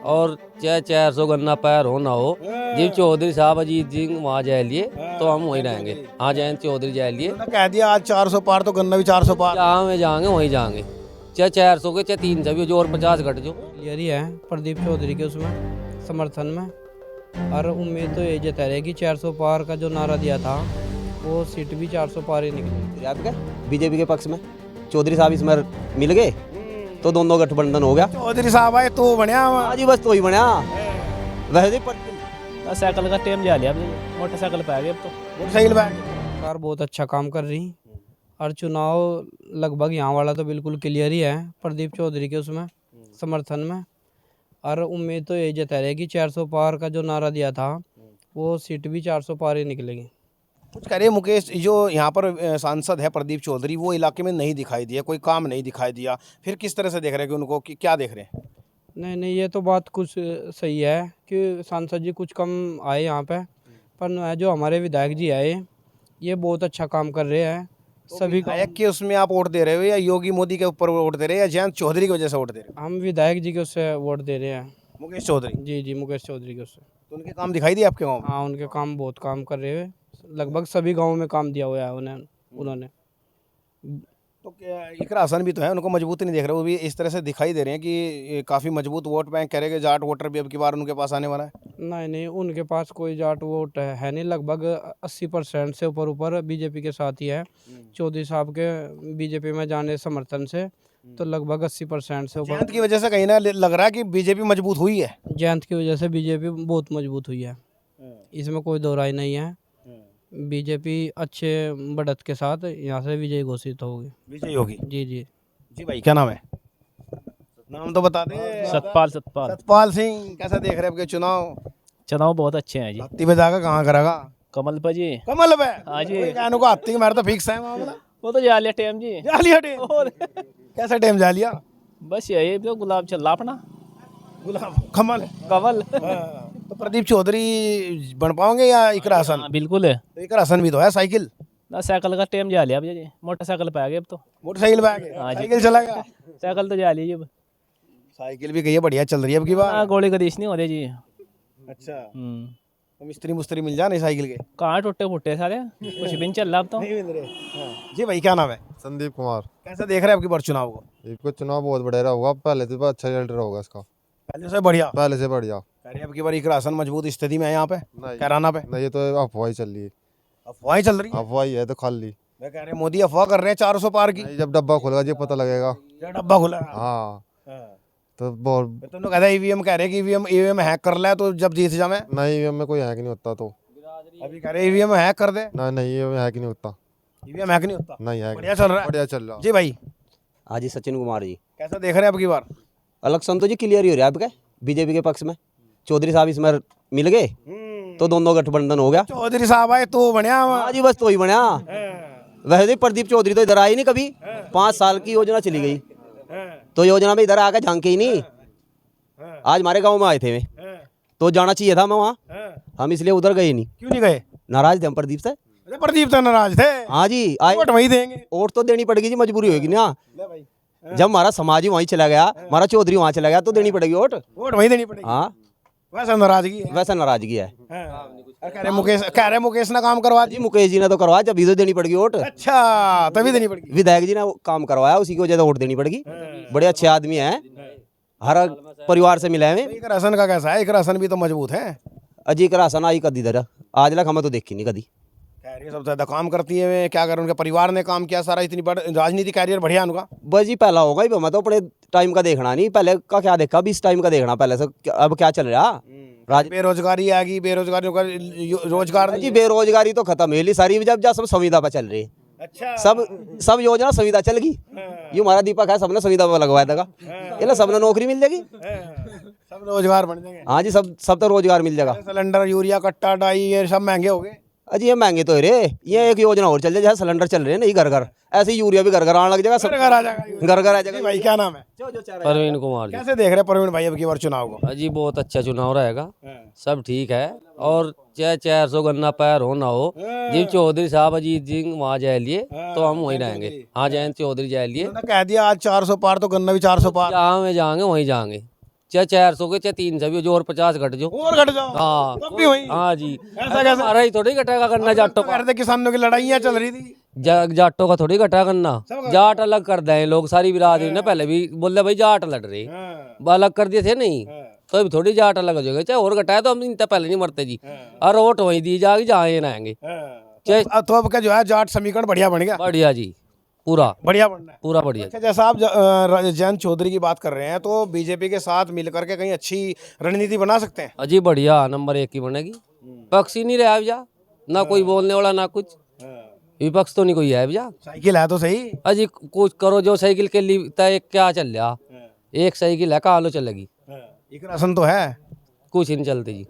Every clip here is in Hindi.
और चाहे 400 गन्ना पैर हो ना हो, जिब चौधरी साहब अजीत जी वहाँ जाए लिए तो हम वहीं रहेंगे। हाँ, जयंत चौधरी जाए लिए उन्होंने कह दिया आज 400 पार तो गन्ना भी 400 पार। जहाँ में जाएंगे वहीं जाएंगे, चाहे 400 के चाहे 300 भी जो और 50 घट जो। क्लियर ही है प्रदीप चौधरी के उसमें समर्थन में। और उम्मीद तो ये जता रहे कि 400 पार का जो नारा दिया था वो सीट भी 400 पार ही निकली। आपका बीजेपी के पक्ष में चौधरी साहब इसमें मिल गए तो दोनों गठबंधन हो गया। चौधरी साहब आए तो बनया हाँ जी, बस तो ही बनया। वैसे ही साइकिल का टाइम जा लिया, अब मोटरसाइकिल पे आ गए अब तो। मोटरसाइकिल बैग सरकार बहुत अच्छा काम कर रही और चुनाव लगभग यहाँ वाला तो बिल्कुल क्लियर ही है प्रदीप चौधरी के उसमें समर्थन में। और उम्मीद तो यही जता रहे कि 400 पार का जो नारा दिया था वो सीट भी 400 पार ही निकलेगी। कुछ कह रहे मुकेश, जो यहाँ पर सांसद है प्रदीप चौधरी, वो इलाके में नहीं दिखाई दिया, कोई काम नहीं दिखाई दिया, फिर किस तरह से देख रहे हैं कि उनको कि क्या देख रहे हैं? नहीं, ये तो बात कुछ सही है कि सांसद जी कुछ कम आए यहाँ पे, पर जो हमारे विधायक जी आए ये बहुत अच्छा काम कर रहे हैं। सभी विधायक के उसमें आप वोट दे रहे हो या योगी मोदी के ऊपर वोट दे रहे हैं या जयंत चौधरी की वजह से वोट दे रहे हो? हम विधायक जी के उससे वोट दे रहे हैं। मुकेश चौधरी? जी, मुकेश चौधरी के उससे। तो उनके काम दिखाई दिए आपके गाँव में? हाँ, उनके काम बहुत काम कर रहे हैं, लगभग सभी गाँव में काम दिया हुआ है उन्होंने। तो इकरा हसन भी तो है, उनको मजबूत नहीं देख रहे, वो भी इस तरह से दिखाई दे रहे हैं कि काफ़ी मजबूत वोट बैंक करेंगे, जाट वोटर भी अब की बार उनके पास आने वाला है। नहीं, उनके पास कोई जाट वोट है नहीं, लगभग 80% से ऊपर बीजेपी के साथ ही है। चौधरी साहब के बीजेपी में जाने समर्थन से तो लगभग 80% से ऊपर। जयंत की वजह से कहीं ना लग रहा है कि बीजेपी मजबूत हुई है। जयंत की वजह से बीजेपी बहुत मजबूत हुई है, इसमें कोई दो राय नहीं है। बीजेपी अच्छे बढ़त के साथ यहाँ से विजय घोषित होगी। विजय होगी? जी भाई क्या नाम है? नाम तो बता दे। सतपाल सिंह। कैसा देख रहे हैं आपके चुनाव? चुनाव बहुत अच्छे हैं जी। हत्ती पे जाकर कहाँ करेगा? कमल पर जी। कमल पे? हाँ जी। कहने को हत्ती मेरा तो फिक्स है मामला। वो तो जा लिया टाइम जी। जा लिया टेम? और कैसा टेम जा लिया? बस यही तो गुलाब चल रहा अपना। गुलाब कमल कमल। तो प्रदीप चौधरी बन पाओगे या इकरा हसन? हाँ, बिल्कुल है तो इकरा हसन भी तो है। साइकिल? ना, साइकिल का टाइम जा लिया अब जी, मोटरसाइकिल पे आ गए अब तो। मोटरसाइकिल पे आ गए? हाँ जी। साइकिल चला गया? साइकिल तो जा ली अब। साइकिल भी कही बढ़िया चल रही है अब की बार। हाँ, गोली गरीश नहीं हो रही जी। अच्छा, हम्म। तो मिस्त्री मुस्त्री मिल जाए साइकिल के? कहाँ टूटे फूटे सारे, कुछ भी नहीं चल रहा अब तो। नहीं मिल रहे। जी भाई क्या नाम है? संदीप कुमार। कैसा देख रहे हैं आपकी बार चुनाव को? इसको चुनाव बहुत बढ़िया होगा, पहले से अच्छा रिजल्ट होगा इसका। पहले से बढ़िया? पहले से बढ़िया। कह रहे हैं आपकी बार इकरा हसन मजबूत स्थिति में है यहाँ पे नहीं, कैराना पे? नहीं, ये तो अफवाह ही चल रही है। अफवाहें चल रही है? अफवाह ही है तो खाली। मैं कह रहे हैं मोदी अफवाह कर रहे हैं 400 पार की। नहीं, जब डब्बा खुलेगा जी पता लगेगा। क्या डब्बा खुला है? हाँ, हाँ। तो बहुत। तुम लोग कहते हैं ईवीएम, कह रहे हैं कि ईवीएम हैक कर ले तो जब जीत जाए। नहीं, ईवीएम में कोई हैक नहीं होता। तो अभी कह रहे ईवीएम हैक कर दे। नहीं, ईवीएम हैक नहीं होता। ईवीएम हैक नहीं होता? नहीं, हैक बढ़िया चल रहा है? बढ़िया चल रहा। जी भाई हाँ जी, सचिन कुमार जी। कैसा देख रहे हैं आपकी बार? इलेक्शन तो जी क्लियर ही हो रहा है आपका बीजेपी के पक्ष में। चौधरी साहब इसमें मिल गए तो दोनों गठबंधन हो गया। चौधरी साहब आए तो बनया। हाँ जी, बस तो ही बनया। वैसे ही प्रदीप चौधरी तो इधर आए नहीं कभी। 5 साल की योजना चली गई तो योजना में इधर आकर झांके ही नहीं। आज हमारे गांव में आए थे वे, तो जाना चाहिए था मैं वहाँ, हम इसलिए उधर गए नहीं। क्यों नहीं गए? नाराज थे हम प्रदीप से। अरे प्रदीप तो नाराज थे। हाँ जी, आए वोट वही देंगे। वोट तो देनी पड़ेगी जी, मजबूरी होगी ना। ले भाई, जब हमारा समाज ही वहीं चला गया, हमारा चौधरी वहाँ चला गया, तो देनी पड़ेगी वोट। वोट वही देनी पड़ेगी। हाँ, वैसा नाराजगी है। वैसा नाराजगी है और कह रहे मुकेश ने काम करवा जी। दी। मुकेश जी ने तो करवाया, जब इधर देनी पड़ेगी वोट। अच्छा, तभी देनी पड़ेगी। विधायक जी ने काम करवाया, उसी की वजह से वोट देनी पड़ेगी। बड़े अच्छे आदमी हैं, हर परिवार से मिले हैं। इकरा हसन का कैसा है? इकरा हसन भी तो मजबूत है। अजी का राशन आई कदी इधर आज लग हमें तो देखी नहीं कदी। कह रही है सबसे ज्यादा काम करती है वे, क्या कर उनके परिवार ने काम किया सारा, इतनी बड़ी राजनीति कैरियर बढ़िया उनका। बस जी पहला होगा ही, मैं तो अपने टाइम का देखना नहीं, पहले का क्या देखा, अभी इस टाइम का देखना पहले से। अब क्या चल रहा बेरोजगारी आ गई, बेरोजगारी रोजगार जी, बेरोजगारी तो खत्म है सारी, जब सब संविदा पर चल रही है। अच्छा, सब योजना संविदा चल गई। ये हमारा दीपक है, सबने संविदा पर लगवाया था, ये सबने नौकरी मिल जाएगी। सब रोजगार बन जाएंगे। हाँ जी, सब तो रोजगार मिल जाएगा। सिलेंडर, यूरिया, कट्टा, डाई, ये सब महंगे हो गए। अजी ये महंगे तो है रे, ये एक योजना और चल जाए, जैसे सिलेंडर चल रहे हैं नहीं घर घर, ऐसे ही यूरिया भी घर घर आने लग जाएगा, सब घर आ जाएगा। घर घर आ जाएगा। भाई क्या नाम है? प्रवीण कुमार जी। कैसे देख रहे हैं प्रवीण भाई अब की बार चुनाव को? अजी बहुत अच्छा चुनाव रहेगा, सब ठीक है। और चाहे 400 गन्ना पैर हो ना हो, जिब चौधरी साहब अजीत जी वहाँ जाए लिए तो हम वहीं रहेंगे। हाँ, जयंत चौधरी जाए लिए उन्होंने कह दिया आज 400 पार तो गन्ना भी 400 पार। जहाँ में जाएंगे वहीं जाएंगे, चाहे 400 के चाहे 300 भी हो जो और 50 घट जो। और घट जाओ हाँ तब भी वही हाँ जी, ऐसा कैसे? हमारा ही थोड़ी घटेगा करना जाटों तो कह रहे थे किसानों की लड़ाइयाँ चल रही थी। जाटों का थोड़ी घटा करना। जाट अलग कर दें लोग, सारी बिरादरी ने पहले भी बोले भाई जाट लड़ रहे, अलग कर दिए थे नहीं, तो अभी थोड़ी जाट अलग हो जाएगा। चाहे और घटाए तो हम इनसे पहले नहीं मरते जी, और वोट वहीं दी जाएगी जहाँ ये आएंगे। तो अब का जो है जाट समीकरण बढ़िया बन गया, बढ़िया जी, पूरा बढ़िया बनना है। पूरा बढ़िया। अच्छा, जैसा आप जयंत चौधरी की बात कर रहे हैं तो बीजेपी के साथ मिलकर के कहीं अच्छी रणनीति बना सकते हैं। अजी बढ़िया, नंबर 1 की बनेगी। पक्ष ही नहीं रहा भैया, ना कोई बोलने वाला ना कुछ, विपक्ष तो नहीं कोई है भैया। साइकिल है तो सही। अजी कुछ करो जो साइकिल के लिए तय क्या चल रहा, एक साइकिल है कहाँ लो चलेगी, एक राशन तो है, कुछ ही नहीं चलती जी।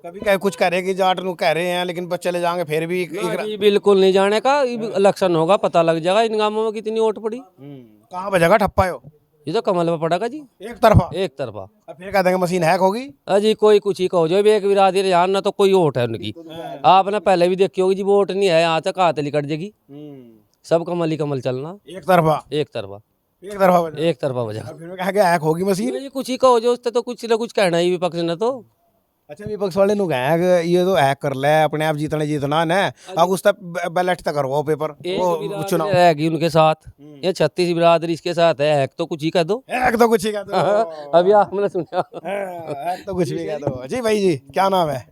कभी कहीं कुछ कह रहे कि जाट नु कह रहे हैं लेकिन बस चले जाएंगे फिर भी जी बिल्कुल नहीं जाने का, इलेक्शन होगा पता लग जाएगा इन गांवों में कितनी वोट पड़ी। कहाँ बजेगा ठप्पा हो, ये तो कमल में पड़ेगा जी, एक तरफा। एक तरफा। अब फिर कह देंगे मशीन हैक होगी। अजी कोई कुछ ही कहो जो भी, एक बिरादरी यहाँ ना तो कोई वोट है उनकी। आपने पहले भी देखी होगी जी, वोट नहीं है यहाँ तक हाथ कट जाएगी, सब कमल ही कमल चलना, एक तरफा, एक तरफा, एक तरफा बजेगा। एक तरफा बजा। अब फिर मैं कहा कि हैक होगी मशीन। ये कुछ ही कहो जो, उससे तो कुछ ना कुछ कहना ही विपक्ष ने तो। अच्छा, विपक्ष वाले नु कहा कि ये तो हैक कर ले, अपने आप जीतना न है, अब उस तक बैलेट तक करवाओ पेपर एक वो बिरादरी चुनाव। रहेगी उनके साथ, ये 36 बिरादरी इसके साथ है, हैक तो कुछ ही कह दो। हैक तो कुछ ही कह दो। अभी आपने सुना, हैक तो कुछ भी कह दो। जी भाई जी, क्या नाम है,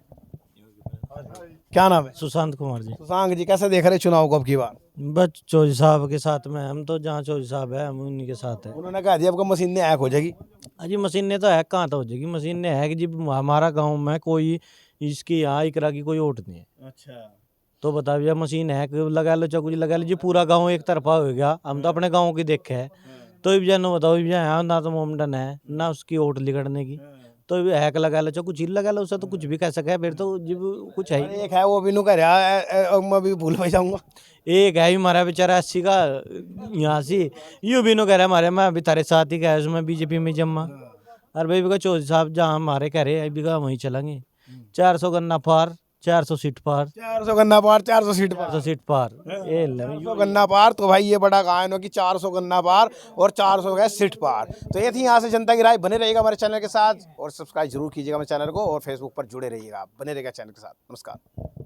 क्या नाम है? सुशांत कुमार जी। सुशांत जी, कैसे देख रहे चुनाव को अब की बार? बस चौधरी साहब के साथ में, हम तो जहाँ चौधरी साहब है हम उन्हीं के साथ है। उन्होंने कहा दिया आपको मशीन ने हैक हो जाएगी। अजी मशीन ने तो हैक कहाँ तो हो जाएगी, मशीन ने हैक जी, हमारा गांव में कोई इसकी यहाँ इकरा की कोई वोट नहीं है। अच्छा, तो बता भैया मशीन हैक लगा लो, चकुजी लगा लो जी, पूरा गाँव एक तरफा हो गया। हम तो अपने गाँव की देखे है, तो भैया नो बताओ भैया यहाँ ना तो मोमडन है ना उसकी वोट लिखड़ने की, तो हैक लगा लो चाहे कुछ ही लगा लो, उससे तो कुछ भी कह सके, फिर तो जी कुछ है ही। एक है वो भी नु कह रहा है, मैं भी भूल भाई जाऊंगा। एक है हमारा बेचारा 80 का यहाँ से यूं भी नो कह रहा है हमारे, मैं अभी तारे साथ ही गया उसमें बीजेपी में जमा। अरे भाई भी चौधरी साहब जहाँ हमारे कह रहे हैं अभी का वहीं चलेंगे। 400 गन्ना पार, 400 सीट पार, 400 गन्ना पार, 400 सीट पार, 400 सीट पार, ये 400 गन्ना पार। तो भाई ये बड़ा गायन हो कि 400 गन्ना पार और 400 गए सीट पार। तो ये थी यहाँ से जनता की राय। बने रहिएगा हमारे चैनल के साथ और सब्सक्राइब जरूर कीजिएगा हमारे चैनल को, और फेसबुक पर जुड़े रहिएगा, बने रहिएगा चैनल के साथ। नमस्कार।